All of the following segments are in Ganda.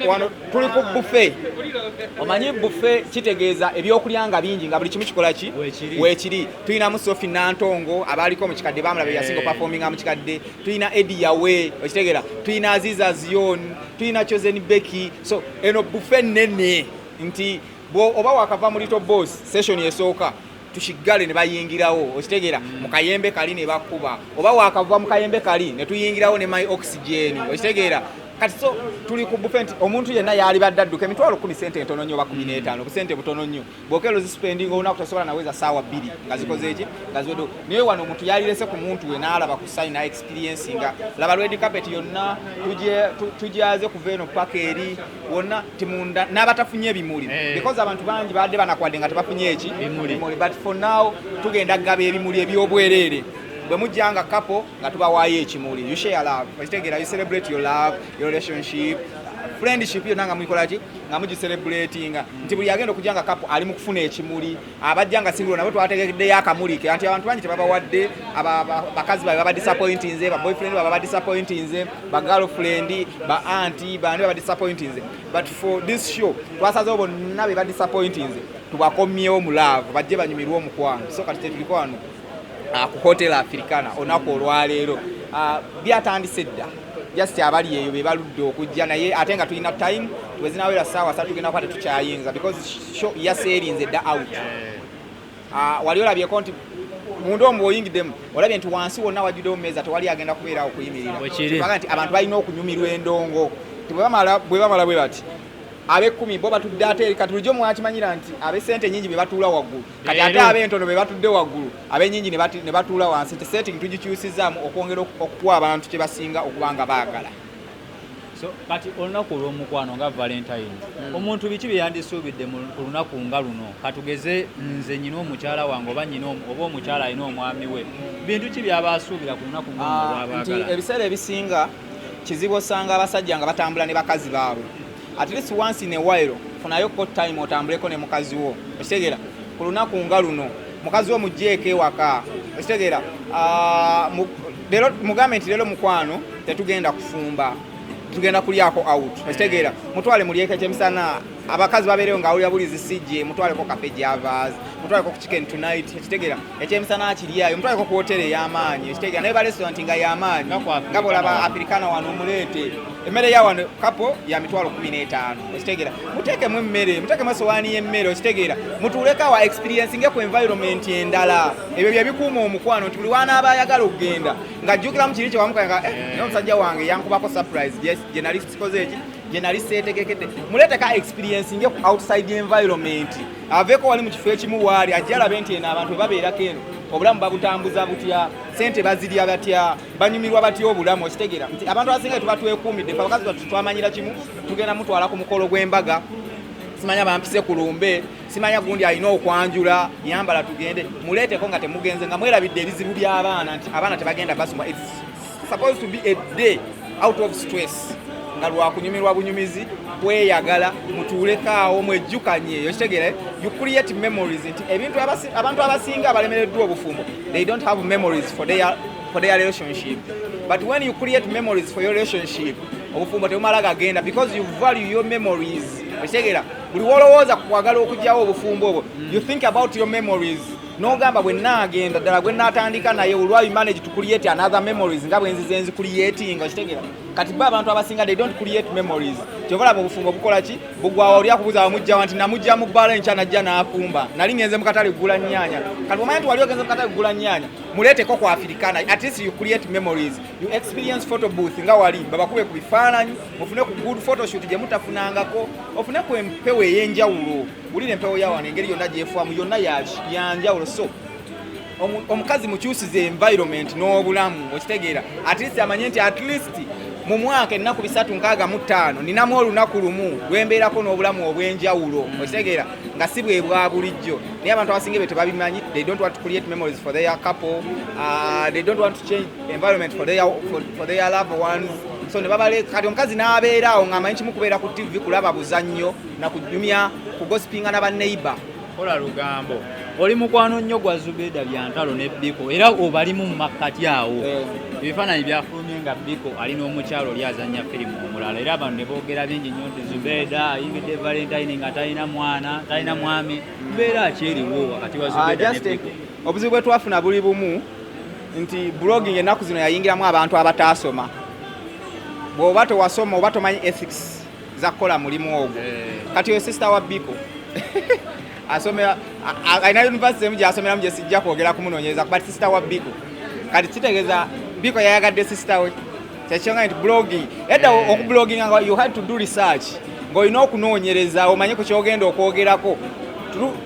wano tuli ku buffet. Omanyi buffet kitegeeza ebyokulya nga bingi nga buli kimu kikola ki weekiri. Tulinamu Sophie Nantongo abaaliko mu kikadde bamulaba yasinga performinga mu kikadde. Tulina Eddie Yawe okitegeera. Tulina Aziza Zion. Tulina Chosen Becky. So eno buffet nene nti oba wakava mu Little Boss session esooka tushigale ne bayingirawo okitegeera mu kayembe kali ne bakuba oba wakava mu kayembe kali ne tuyingirawo ne my oxygen okitegeera kati so tuli ku buffet omuntu yenna yali badadduka emitwalo 10 sente ntono nnyo ba 15 ku sente butono nnyo bokelo spending ona kutosobola naweza sawa 2 ngazikoze eki ngazodo niwe wano omuntu yalirese ku muntu we nalaba ku sign na experience nga laba red carpet yonna tujaze ku veno pakeri wonna timunda n'abatafunye bimuli because abantu bangi badde banakwadde nga tebafunye eki bimuli but for now tugenda gaba ebimuli ebyobwerere bwe mujjanga couple nga tubawaayo ekimuli you share love okitegeera you celebrate your love your relationship friendship yo nanga mwikola ki nga mugi celebratinga nti buli agenda okujjanga couple ali mu kufuna ekimuli abajjanga single nabo twategedde yakamuli ke anti abantu bangi tebabawadde bakazi baba disappointing ba boyfriend baba disappointing ba girlfriend ba auntie bandi baba disappointing but for this show twasaze bonna be ba disappointing tubakomyewo mu love bajje banyumirwa omukwano so kati tuliko wano ku hotel AFRICANA onako olwaleero byatandise dda just abali eyo be baludde okujja naye ate nga tulina time tuwezinawera saawa 3 tugenda kwate tukyayinza because show yaserinze dda out wali olabye konti mundu omu oyingiddemu olabye nti wansi wonna wajjuddewo mu meeza tewali agenda kubeera okuyimirira nti abantu balina okunyumirwa endongo bwe bamala bwe bati abe 10 bo batudde ate kati bulijjo mwakimanyira nti abe sente nyingi be batuula waggulu kati ate abe entono be batudde waggulu abe nyingi ne batuula wansi nti setting tugikyusizaamu okwongera okuwa abantu kye basinga okubanga baagala so kati olunaku olw'omukwano nga Valentine omuntu biki bye yandisuubidde ku lunaku nga luno katugeze nze nyina omukyala wange oba omukyala alina omwami we bintu ki byabasuubira ku lunaku ng'olwabaagala nti ebiseera ebisinga kizibu osanga abasajja nga batambula ne bakazi baabwe at least once in a while funayo ko time otambuleko ne mukazi wo okitegeera ku lunaku nga luno mukazi wo mujjeeko ewaka okitegeera mugambe nti leero mukwano tetugenda kufumba tugenda kulyako out okitegeera mutwale mulyeko ekyemisana abakazi babeereyo ng'awulira buli zisijje mutwaleko kafe javas mutwaleko ku chicken tonight ekitegeera ekyemisana akiryayo mutwaleko ku hoteli ey'amaanyi ekitegeera naye ba restaurant nga y'amaanyi nga bolaba AFRICANA wano omuleete emmere ya wano kapo ya mitwalo 15 ekitegeera muteekemu emmere muteekemu esowaani y'emmere okitegeera mutuuleko wa experience nge ku environment endala ebyo bye bikuuma omukwano nti buli wanaaba ayagala okugenda ng'ajjukiramu kiri kyewamukanga naye omusajja wange yankubako surprise gye nali sikoze eki gye nali seetegekedde muleeteka experience nge ku outside environment aveeko wali mu kifo ekimu waali ajja alabe nti eno abantu babeerako eno obulamu babutambuza butya sente bazirya batya banyumirwa batya obulamu okitegeera nti abantu abasinga tubatwekuumidde fe abakazi batu twamanyira kimu tugenda mutwala ku mukolo gw'embaga simanya bampise ku lumbe simanya gundi alina okwanjula yambala tugende muleeteko nga temugenze nga mwerabidde ebizibu by'abaana nti abaana tebagenda basoma it's supposed to be a day out of stress nga lwakunyumirwa bunyumizi kweyagala mutuulekaawo mwejjukanye okitegeera you create memories nti ebintu abantu abasinga abalemereddwa obufumbo they don't have memories for their relationship but when you create memories for your relationship obufumbo tebumala gagenda because you value your memories okitegeera buli wolowooza kukwagala okugyawo obufumbo obwo you think about your memories n'ogamba bwe nnaagenda ddala gwe nnaatandika naye olwayo manage to create another memories nga bwe nzize creating okitegeera kati bo abantu abasinga they don't create memories kyobalaba obufumbo bukola ki bugwawo oli akubuuza bamujjawa nti namujja mu bbala enkya najja n'afumba nali ngenze mu katale kugula nnyaanya kati omanyi nti wali ogenze mu katale kugula nnyaanya muleeteko ku AFRICANA at least you create memories you experience photo booth nga wali babakube ku bifaananyi mufune ku good photoshoot gye mutafunangako ofune ku empewo ey'enjawulo wulira empewo yawano engeri yonna gyefuamu yonna yanjawulo so omukazi mukyusize environment n'obulamu okitegeera at least amanye nti at least mu mwaka ennaku 365 ninamu olunaku lumu lwembeerako n'obulamu obw'enjawulo okitegeera nga si bwe bwa bulijjo naye abantu abasinga be tebabimanyi they don't want to create memories for their couple they don't want to change environment for their loved ones so ne babale kati omukazi n'abeeraawo ng'amanyi kimu kubeera ku TV kulaba buzannyo na kunyumya kugosipinga n'abanneighbor kola lugambo oli mukwano nnyo gwa Zubeda byantalo ne Biko era obalimu mu makkati awo ebifaananyi byafulumye nga Biko alina omukyalo oli azannya firimu omulala era abantu ne boogera bingi nnyo nti Zubeida ayingidde Valentine nga talina mwana talina mwami mbeera ki eriwo wakati wa Zubeida ne Biko. Obuzibu bwe twafuna buli bumu nti blogging ennaku zino yayingiramu abantu abataasoma. Bw'oba tewasoma oba tomanyi ethics za kukola mulimu ogwo. Kati oyo sister wa Biko asomera alina university emu gy'asomeramu gye sijja kwogera kumunoonyereza but sister wa Biko kati kitegeeza Biko yayagadde sister we kyekyonga nti blogging edda okublogging nga you had to do research ng'olina okunoonyereza omanye ku kyogenda okwogerako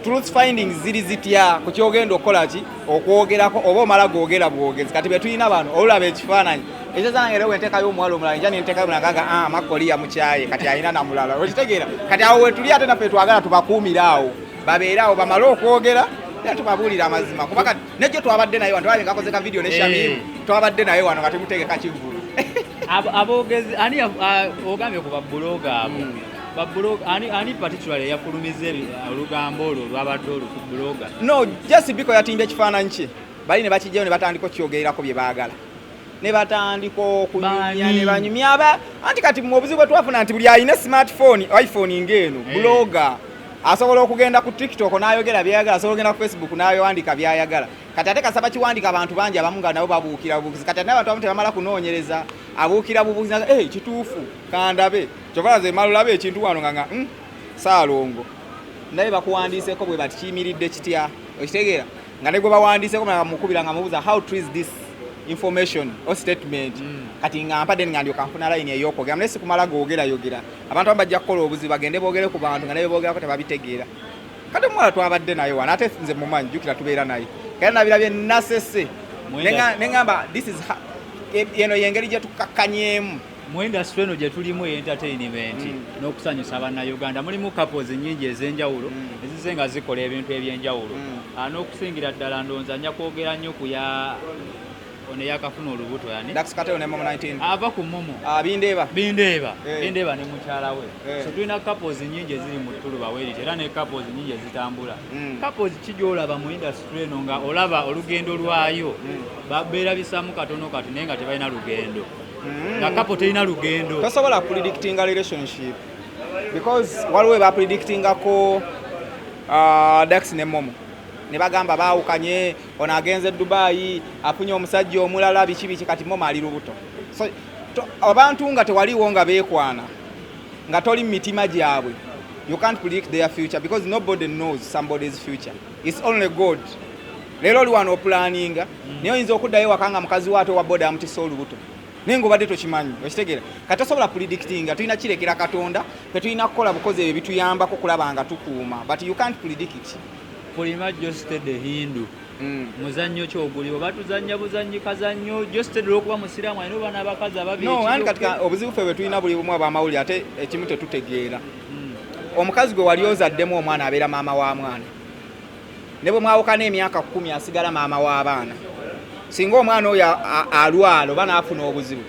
truth findings ziri zitya ku kyogenda okukola ki okwogerako oba omala gwogera bwogezi kati bwe tulina bano olulaba ekifaananyi ekyezanangere wenteekayo omuwala omulala nja nenteekayo mulagaga Makoli yamukyaye kati alina namulala okitegeera kati awo wetuli ate naffe twagala tubakuumiraawo babeeraawo bamale okwogera era tubabuulira amazima kuba kati nejjo twabadde naye wano twabe ngakozeka vidiyo ne Shamiru twabadde naye wano nga temutegeka kivulu aboogezi ani ogambye ku babbuloga abo babbuloga ani particularly yafulumiza olugambo olwo lwabadde olukubbuloga no just Biko yatimbye ekifaananyi kye bali ne bakijjayo ne batandika okyogererako bye baagala ne batandika okunyumya ne banyumya aba anti kati mu obuzibu bwe twafuna nti buli alina smartphone iPhone ng'eno blogger asobola okugenda ku TikTok n'ayogera byayagala asobola okugenda ku Facebook n'ayowandika byayagala kati ate kasaba kiwandika abantu bangi abamu nga nabo babuukira bubuukizi kati ate abantu abamu tebamala kunoonyereza abuukira bubuukizi nga kituufu kandabe kyova ze malulabe ekintu wano nga saalongo naye bakuwandiiseko bwe bati kiyimiridde kitya okitegeera nga ne gwe bawandiiseko mukubira nga mubuuza how to is this information or statement kati nga mpadde nga ndyoka nfuna line ey'okwogera naye sikumala googerayogera abantu abamu bajja kukola obuzibu bagende boogere ku bantu nga naye boogerako tebabitegeera kati omuwala twabadde naye wano ate nze mumanyi jjukira tubeera naye kale nabirabye nasese ne ngamba this is eno y'engeri gye tukakkanyemu mu industry eno gye tulimu entertainment n'okusanyusa bannayuganda mulimu couples nnyingi ez'enjawulo ezize nga zikola ebintu eby'enjawulo n'okusingira ddala ndowooza nja kwogera nnyo ku ya ono yakafuna olubuto yani Dax Katero ne Momo 19 ava ku Momo Bindeeba ne mukyala we so tulina couples nyingi eziri mu ttuluba werite era ne couples nyingi ezitambula couples kijolaba mu industry eno nga olaba olugendo lwayo beerabisaamu katono kati naye nga tebalina lugendo nga couple terina lugendo tosobola predictinga relationship because waliwo bapredictingako Dax ne Momo ne bagamba baawukanye ono agenze Dubai afunye omusajja omulala biki kati Momo ali lubuto so abantu nga tewaliwo nga beekwana nga toli mitima gyabwe you can't predict their future because nobody knows somebody's future it's only God leero oli wano opulaninga naye oyinza okuddayo wakanga mukazi waate wa boda amutisa olubuto naye ng'obadde tokimanyi okitegeera kati tosobola predictinga tulina kirekera Katonda tetulina kukola bukozi ebyo bituyambako kulaba nga tukuuma but you can't predict it Polima Josted Hindu muzannyo kyoguli oba tuzannya buzannyi kazannyo Josted olwokuba musiraamu alina obana abakazi ababiri no andi katika obuzibu ffe bwe tulina buli bumu abamawulire ate ekimu tetutegeera omukazi gwe wali ozaddemu omwana abeera maama wa mwana ne bwe mwawukana emyaka 10 asigala maama w'abaana singa omwana oyo alwala oba n'afuna obuzibu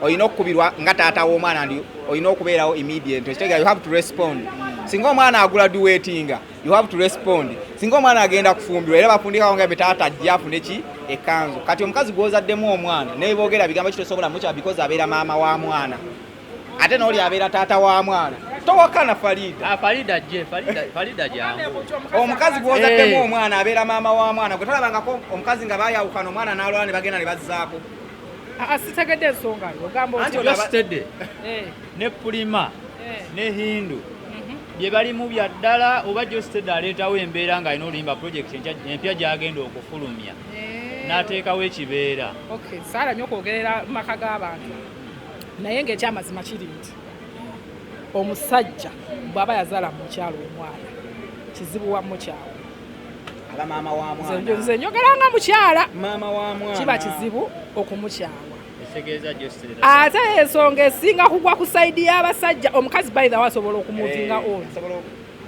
olina okukubirwa nga taata w'omwana ndi olina okubeerawo immediate ekitegeera you have to respond singa omwana aguladuwetinga you have to respond singa omwana agenda kufumbirwa era bafundikawo nga taata ajja afune ki ekanzu kati omukazi gwozaddemu omwana naye boogera bigambo kitosobola mukya because abeera maama wa mwana ate n'oli abeera taata wa mwana towakana Falidah jangu omukazi gwozaddemu omwana abeera maama wa mwana gwe tolabangako omukazi nga baayawukana omwana n'alwala ne bagenda ne bazzaako sitegedde ensonga ogamba Josted ne Pulima ne Hindu bye balimu bya ddala oba Josted aleetawo embeera ng'alina oluyimba project empya gy'agenda okufulumya n'ateekawo ekibeera saala nnyo okwogerera mu maka g'abantu naye ng'ekyamazima kiri nti omusajja bw'aba yazaala mukyalo omwana kizibu wa mukyalo aba maama wa mwana nze njogera nga mukyala maama wa mwana kiba kizibu okumukyawa ate ensonga esinga kugwa ku saidi y'abasajja omukazi by the way asobola okumuvinga on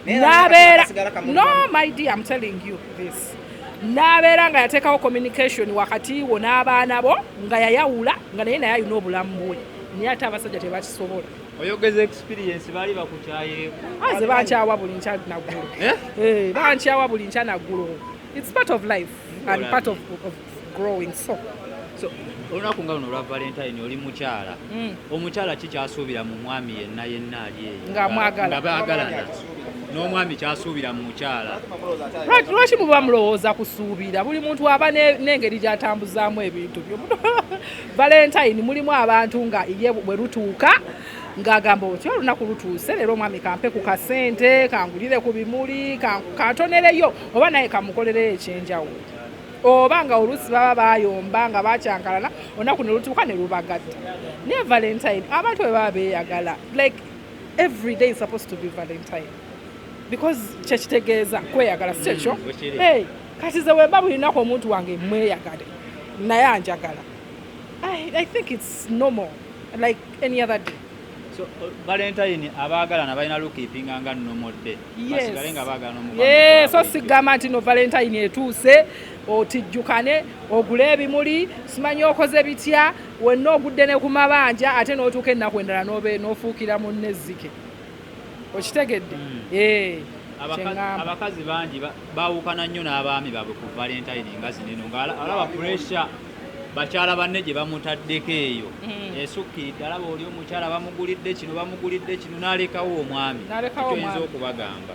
n'abeera no my dear I'm telling you this n'abeera nga yateekawo communication wakati wo n'abaana bo nga yayawula nga naye naye ayina obulamu bwe naye ate abasajja tebakisobola oyogeza experience baali bakukyayeeko aze bankyawa buli nkya naggulu bankyawa buli nkya naggulu it's part of life and part of growing so olunaku nga luno olwa valentine oli mukyala omukyala kikyasuubira mu mwami yenna ali eyo nga baagalana n'omwami kyasuubira mu mukyala lwaki muba mulowooza kusuubira buli muntu aba n'engeri gy'atambuzaamu ebintu byo valentine mulimu abantu nga ye bwe lutuuka ng'agamba oti olunaku lutuuse leero omwami kampe ku kasente kangulire ku bimuli kantonereyo oba naye kamukolereyo ekyenjawulo oba nga oluusi baba bayomba nga bakyankalana olunaku ne lutuuka ne lubagadde naye valentine abantu bwe baba beeyagala like every day is supposed to be valentine because kyekitegeeza kweyagala si kyekyo kati ze wemba buli lunaku omuntu wange mweyagale naye anjagala I think it's normal like any other day. So Valentine abaagalana balina lukiipinga nga normal day. Basigale nga baagala n'omukwano. So sigamba nti no Valentine etuuse otijjukane ogule ebimuli simanyi okoze bitya wenna ogudde ne ku mabanja ate n'otuuka ennaku endala n'ofuukira munne ezzike okitegedde. Abakazi bangi baawukana nnyo n'abaami baabwe ku Valentine nga zineno ng'alaba pressure bakyala banne gye bamutaddeko eyo esukkiridde alaba oli omukyala bamugulidde kino n'alekawo omwami kyoyinza okubagamba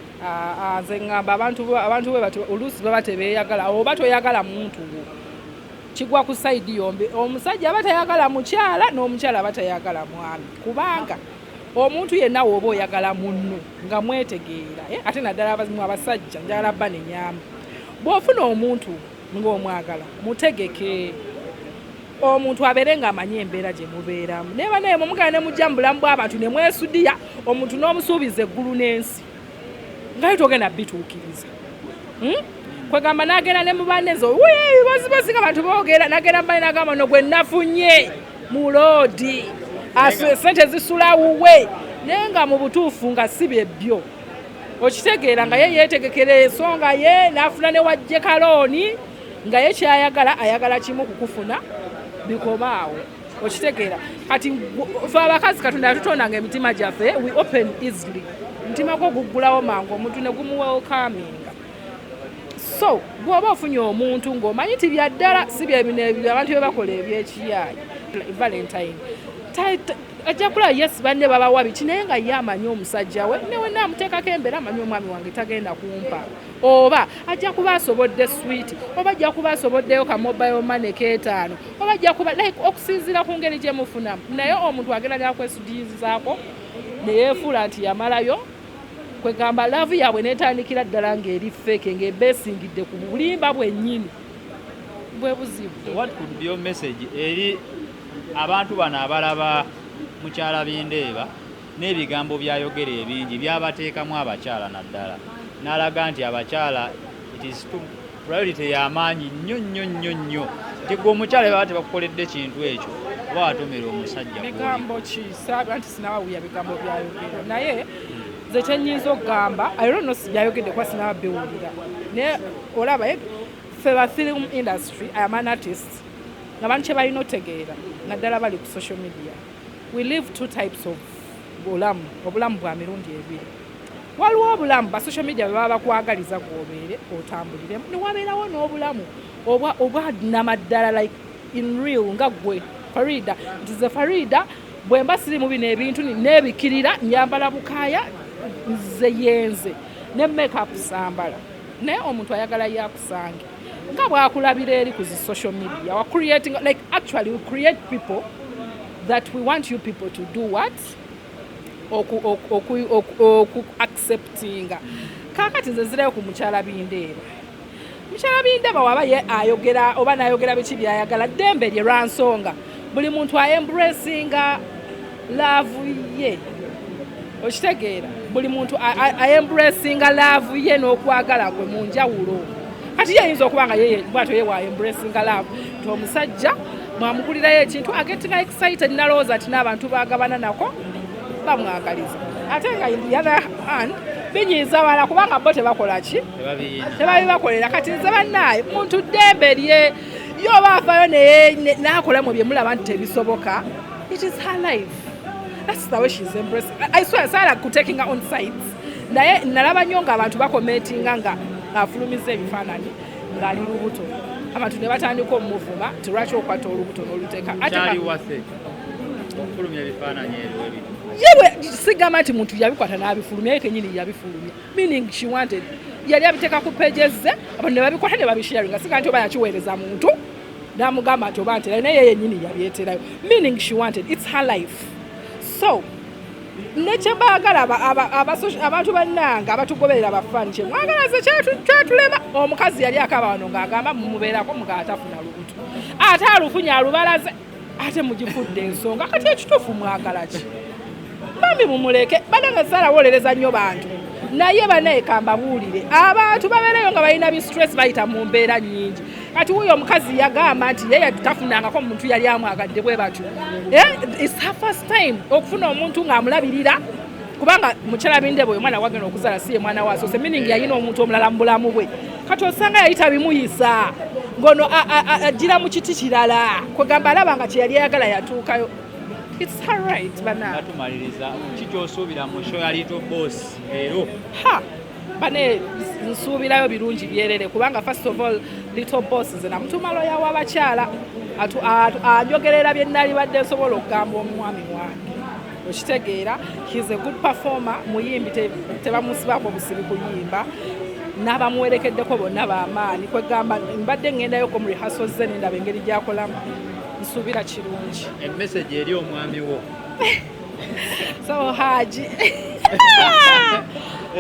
nze ŋŋamba abantu bwe bati oluusi baba tebeeyagala oba toyagala muntu wo kigwa ku sayidi yombi omusajja aba tayagala mukyala n'omukyala aba tayagala mwami kubanga omuntu yenna wooba oyagala munno nga mwetegeera ate naddala abasajja njagala bba nenyamba bw'ofuna omuntu ng'omwagala mutegeke omuntu abeere ng'amanyi embeera gye mubeeramu neeba naye mumugala ne mujja mu bulamu bw'abantu ne mwesudiya omuntu n'omusuubiza eggulu n'ensi nga togenda bituukiriza kwegamba n'agenda ne mu banne zo bozibozi nga bantu boogera n'agenda mu banne n'agamba no gwe nafunye mu loodi sente zisula wuwe naye nga mu butuufu nga si byebyo okitegeera nga ye yeetegekera ensonga ye n'afuna ne wajje kalooni nga ye kyayagala ayagala kimu kukufuna bikomaawo okitegeera kati fe abakazi katonda yatutonda nga emitima gyaffe we open easily mutima gwo guggulawo mangu omuntu ne gumuwelkaminga so bw'oba ofunye omuntu ng'omanyi ti byaddala si byebino ebyo abantu bye bakola ebyekiyaayi valentine ajja kulaba yes banne babawa biki naye nga ye amanyi omusajja we newe naamuteekako embeera amanyi omwami wange tagenda kumpa oba ajja kuba asobodde swiiti oba ajja kuba asoboddeyo ka mobile money keetaano oba ajja kuba like okusinziira ku ngeri gye mufunamu naye omuntu agenda lyakwesudiyizaako ne yeefuula nti yamalayo kwegamba laavu yaabwe neetandikira ddala ng'eri feke ng'ebeesingidde ku bulimba bwennyini bwe buzibu. What could be your message eri abantu bano abalaba Mukyala Bindeeba n'ebigambo byayogera ebingi byabateekamu abakyala naddala n'alaga nti abakyala it is priority y'amaanyi nnyo nti gwe omukyala baba tebakukoledde kintu ekyo oba watomera omusajja bigambo ki saaba nti sinabawulira bigambo byayogera naye nze kyennyinza okugamba ayolono si byayogedde kuba sinababiwulira naye olaba ffe ba film industry am an artist nga bantu kye balina otegeera naddala bali ku social media we live two types of obulamu bwa mirundi ebiri waliwo obulamu ba social media bwe baba bakwagaliza gwobeere otambuliremu ne wabeerawo n'obulamu obwa namaddala like in real nga gwe Falidah nti ze Falidah bwe mba siri mu bino ebintu neebikirira nyambala bukaaya nze yenze ne makeup sambala naye omuntu ayagala yakusange nga bwakulabira eri ku zi social media wa creating like actually we create people that we want you people to do what oku acceptinga kakati nze zireyo ku Mukyala Bindeeba waba ye ayogera oba nayogera biki byayagala ddembe lye lwansonga buli muntu ayembracinga love ye okitegeera buli muntu ayembracinga love ye n'okwagala gwe mu njawulo kati yeyinza okuba nga bwato ye waayembracinga love nti omusajja mwamugulirayo ekintu agetinga excited nalowooza ati n'abantu bagabana nako bamwagaliza ate nga in the other hand binyiiza bala kubanga bo tebakola ki tebabibakolera kati nze bannaaye muntu ddembe lye yoba afaayo n'akola mu bye mulaba nti tebisoboka it is her life that's the way she's embracing I swear Sarah could taking her on sides naye nalaba nnyo nga abantu bakomentinga nga afulumiza ebifaananyi ng'ali lubuto abantu ne batandika omuvuma ti lwaki okwata olubuto n'oluteeka kyali wase fulumya ebifaananyi ebyo ebyo yewe sigamba nti muntu yabikwata n'abifulumya ye kenyini yabifulumya meaning she wanted yali abiteeka ku pages ze abantu ne babikwata ne babisharinga siga nti oba yakiweereza muntu n'amugamba nti oba ntera naye yennyini yabyeterayo meaning she wanted it's her life so nekyembaagala abantu bannanga abatugoberera bafaani kyemwagala ze kyatulema omukazi yali akaba wano ng'agamba mumubeerako mugaatafuna lubuto ate alufunye alubalaze ate mugifudde ensonga kati ekituufu mwagala ki bambi mumuleke bananga zaalawoolereza nnyo bantu naye baneeka mbabuulire abantu babeereyo nga balina bistress bayita mu mbeera nnyingi kati wuyo omukazi yagamba nti ye tafunangako muntu yali amwagadde bwe batyo it's her first time okufuna omuntu ng'amulabirira kubanga mukyala Bindeeba oyo mwana wagenda okuzaala si ye mwana waaso se meaning yalina omuntu omulala mu bulamu bwe kati osanga yayita bimuyisa ngono ajjira mu kiti kirala kwegamba alaba nga kye yali ayagala yatuukayo it's her right bana atumaliriza kikyosuubira mu show ya Lyto boss ero bane nsuubirayo birungi byerere kubanga first of all Lyto boss nze namutuma loya w'abakyala anjogerera bye nnali badde nsobola okugamba omwami wange okitegeera he's a good performer muyimbi tebamusibako busibi kuyimba n'abamuwerekeddeko bonna b'amaanyi kwegamba mbadde ng'endayoko mu rehearsals ze nendaba engeri gy'akolamu nsuubira kirungi emessage eri omwami wo so Haji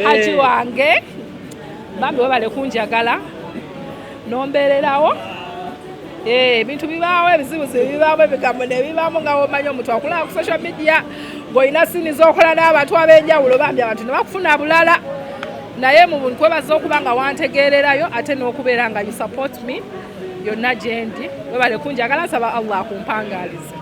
Haji wange bambi webale kunjagala nombeererawo ebintu bibaawo ebizibuzi bibaawo ebigambo nebibaamu nga womanyi omuntu akulaba ku social media ng'olina sini z'okola n'abantu ab'enjawulo bambi abantu ne bakufuna bulala naye mu buntu kwebaza okuba nga wantegeererayo ate n'okubeera nga you support me yonna gye ndi webale kunjagala nsaba Allah akumpangaalize